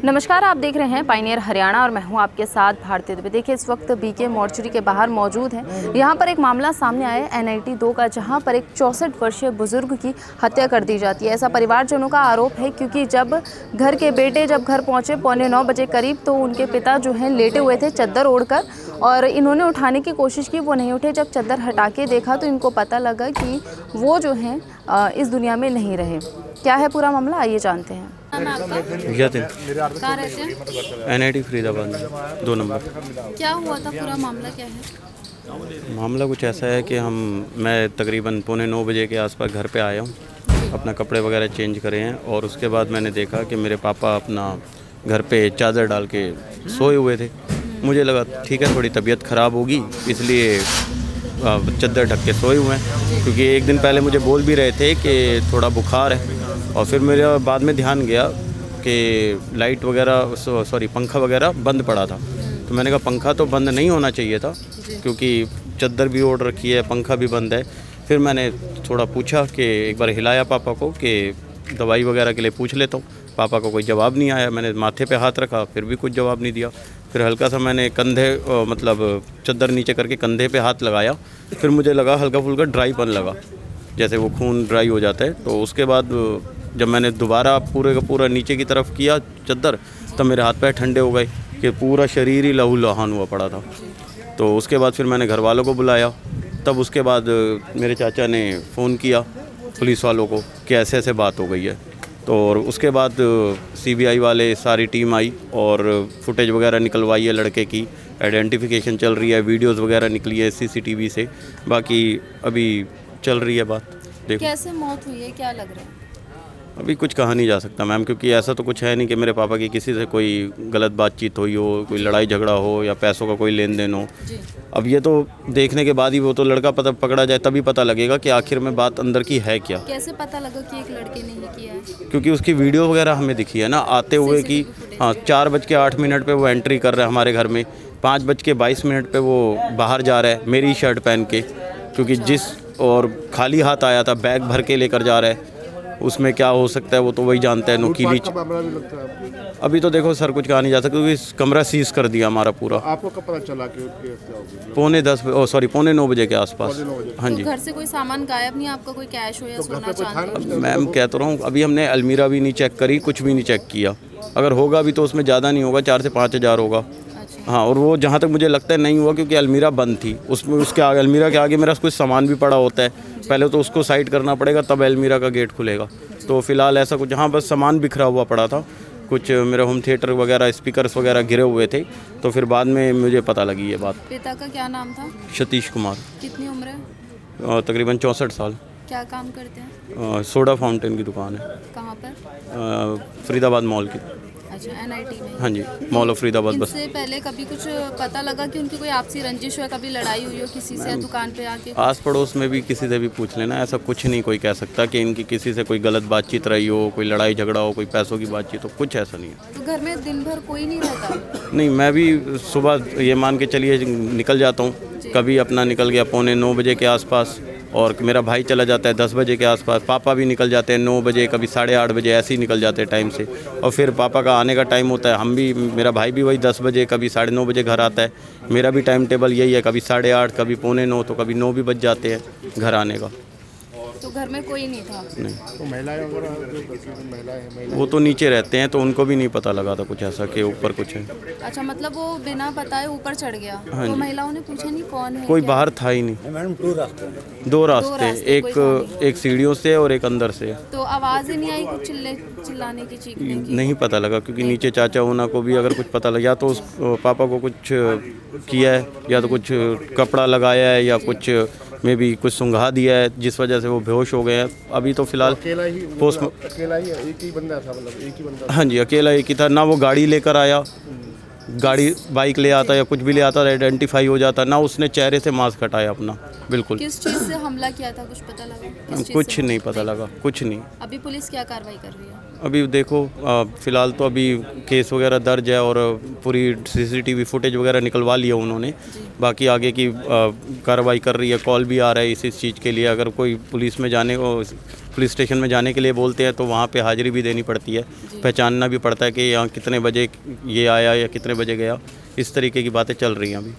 नमस्कार, आप देख रहे हैं पायनियर हरियाणा और मैं हूं आपके साथ भारती दुबे। देखिए, इस वक्त बीके मोर्चरी के बाहर मौजूद हैं। यहां पर एक मामला सामने आया है NIT 2 का, जहां पर एक 64 वर्षीय बुजुर्ग की हत्या कर दी जाती है। ऐसा परिवारजनों का आरोप है, क्योंकि जब घर के बेटे घर पहुंचे 8:45 बजे करीब, तो उनके पिता जो हैं लेटे हुए थे चद्दर ओढ़कर, और इन्होंने उठाने की कोशिश की, वो नहीं उठे। जब चद्दर हटा के देखा तो इनको पता लगा कि वो जो हैं इस दुनिया में नहीं रहे। क्या है पूरा मामला, आइए जानते हैं। कहाँ रहते हैं? NIT फरीदाबाद में 2 नंबर। क्या हुआ था, पूरा मामला क्या है? मामला कुछ ऐसा है कि मैं तकरीबन 8:45 बजे के आसपास घर पे आया हूँ। अपना कपड़े वगैरह चेंज करे हैं और उसके बाद मैंने देखा कि मेरे पापा अपना घर पे चादर डाल के सोए हुए थे। मुझे लगा ठीक है, थोड़ी तबीयत ख़राब होगी, इसलिए चादर ढक के सोए हुए हैं, क्योंकि एक दिन पहले मुझे बोल भी रहे थे कि थोड़ा बुखार है। और फिर मेरे बाद में ध्यान गया कि लाइट वगैरह पंखा वगैरह बंद पड़ा था। तो मैंने कहा पंखा तो बंद नहीं होना चाहिए था, क्योंकि चादर भी ओढ़ रखी है, पंखा भी बंद है। फिर मैंने थोड़ा पूछा कि एक बार हिलाया पापा को कि दवाई वगैरह के लिए पूछ लेता हूँ। पापा को कोई जवाब नहीं आया। मैंने माथे पे हाथ रखा, फिर भी कुछ जवाब नहीं दिया। फिर हल्का सा मैंने कंधे चादर नीचे करके कंधे पे हाथ लगाया। फिर मुझे लगा हल्का फुल्का ड्राईपन लगा, जैसे वो खून ड्राई हो जाता है। तो उसके बाद जब मैंने दोबारा पूरे का पूरा नीचे की तरफ किया चादर, तब मेरे हाथ पैर ठंडे हो गए कि पूरा शरीर ही लहूलुहान हुआ पड़ा था। तो उसके बाद फिर मैंने घर वालों को बुलाया। तब उसके बाद मेरे चाचा ने फ़ोन किया पुलिस वालों को कि ऐसे ऐसे बात हो गई है। तो और उसके बाद CBI वाले सारी टीम आई और फुटेज वगैरह निकलवाई है, लड़के की आइडेंटिफिकेशन चल रही है, वीडियोस वगैरह निकली है CCTV से। बाकी अभी चल रही है बात। देखो कैसे मौत हुई है, क्या लग रहा है? अभी कुछ कहा नहीं जा सकता मैम, क्योंकि ऐसा तो कुछ है नहीं कि मेरे पापा की किसी से कोई गलत बातचीत हुई हो, कोई लड़ाई झगड़ा हो या पैसों का कोई लेन देन हो। अब ये तो देखने के बाद ही, वो तो लड़का पकड़ा जाए तभी पता लगेगा कि आखिर में बात अंदर की है क्या। कैसे पता लगा कि एक लड़के ने ही किया है? क्योंकि उसकी वीडियो वगैरह हमें दिखी है ना आते हुए कि हाँ 4:08 पे वो एंट्री कर रहा है हमारे घर में, 5:22 पे वो बाहर जा रहा है मेरी शर्ट पहन के, क्योंकि और खाली हाथ आया था, बैग भर के लेकर जा रहा है। उसमें क्या हो सकता है वो तो वही जानता है। नुकीली अभी तो देखो सर कुछ कहा नहीं जा सकता, क्योंकि कमरा सीज कर दिया हमारा पूरा। आपको कब पता चला कि 8:45 बजे के आसपास। हाँ जी। तो घर से कोई सामान गायब नहीं, आपका कोई कैश हो या सोना चांदी? मैम कह तो रहा हूँ, अभी हमने अलमीरा भी नहीं चेक करी, कुछ भी नहीं चेक किया। अगर होगा भी तो उसमें ज़्यादा नहीं होगा, 4 से 5 हज़ार होगा। हाँ, और वो जहाँ तक मुझे लगता है नहीं हुआ, क्योंकि अलमीरा बंद थी। उसमें उसके आगे अलमीरा के आगे मेरा कुछ सामान भी पड़ा होता है, पहले तो उसको साइड करना पड़ेगा तब अलमीरा का गेट खुलेगा। तो फिलहाल ऐसा कुछ, हाँ बस सामान बिखरा हुआ पड़ा था, कुछ मेरा होम थिएटर वगैरह, स्पीकर्स वगैरह गिरे हुए थे। तो फिर बाद में मुझे पता लगी ये बात। पिता का क्या नाम था? सतीश कुमार। कितनी उम्र है? तकरीबन 64 साल। क्या काम करते हैं? सोडा फाउंटेन की दुकान है। कहाँ पर? फरीदाबाद मॉल की। अच्छा, NIT में? हाँ जी, मॉल ऑफ फरीदाबाद। बस इससे पहले कभी कुछ पता लगा कि उनकी कोई आपसी रंजिश हो, कभी लड़ाई हुई हो किसी से दुकान पे आके? आस पड़ोस में भी किसी से भी पूछ लेना, ऐसा कुछ नहीं कोई कह सकता कि इनकी किसी से कोई गलत बातचीत रही हो, कोई लड़ाई झगड़ा हो, कोई पैसों की बातचीत हो, कुछ ऐसा नहीं है। तो घर में दिन भर कोई नहीं रहता? नहीं, मैं भी सुबह ये मान के चलिए निकल जाता हूँ, कभी अपना निकल गया 8:45 बजे के आसपास, और मेरा भाई चला जाता है 10 बजे के आसपास, पापा भी निकल जाते हैं 9 बजे, कभी 8:30 बजे, ऐसे ही निकल जाते हैं टाइम से। और फिर पापा का आने का टाइम होता है, हम भी, मेरा भाई भी वही 10 बजे, कभी 9:30 बजे घर आता है। मेरा भी टाइम टेबल यही है, कभी 8:30, कभी 8:45, तो कभी 9 भी बज जाते हैं घर आने का। तो घर में कोई नहीं था? नहीं। तो महिलाएं वगैरह वो तो नीचे रहते हैं, तो उनको भी नहीं पता लगा था कुछ ऐसा कि ऊपर कुछ है। अच्छा, मतलब वो बिना बताए ऊपर चढ़ गया? हाँ तो जी। महिलाओं ने पूछा नहीं कौन है? कोई क्या? बाहर था ही नहीं। 2 रास्ते, एक सीढ़ियों से और एक अंदर से। तो आवाज़ ही नहीं आई कुछ चिल्लाने की, चीखने की? नहीं पता लगा, क्योंकि नीचे चाचा होना को भी अगर कुछ पता लगा, या तो उस पापा को कुछ किया है, या तो कुछ कपड़ा लगाया है, या कुछ में भी कुछ सुंघा दिया है, जिस वजह से वो बेहोश हो गए हैं। अभी तो फिलहाल अकेला ही एक ही बंदा था, मतलब एक ही बंदा? हाँ जी, अकेला एक ही था ना। वो गाड़ी लेकर आया, गाड़ी बाइक ले आता या कुछ भी ले आता, आइडेंटिफाई हो जाता ना। उसने चेहरे से मास्क हटाया अपना, बिल्कुल। किस चीज़ से हमला किया था, कुछ पता लगा? कुछ नहीं पता लगा, कुछ नहीं। अभी पुलिस क्या कार्रवाई कर रही है? अभी देखो फ़िलहाल तो अभी केस वगैरह दर्ज है और पूरी CCTV फुटेज वगैरह निकलवा लिया उन्होंने। बाकी आगे की कार्रवाई कर रही है। कॉल भी आ रहा है इस चीज़ के लिए, अगर कोई पुलिस में जाने को पुलिस स्टेशन में जाने के लिए बोलते हैं तो वहाँ पे हाजिरी भी देनी पड़ती है, पहचानना भी पड़ता है कि यहाँ कितने बजे ये आया या कितने बजे गया। इस तरीके की बातें चल रही हैं अभी।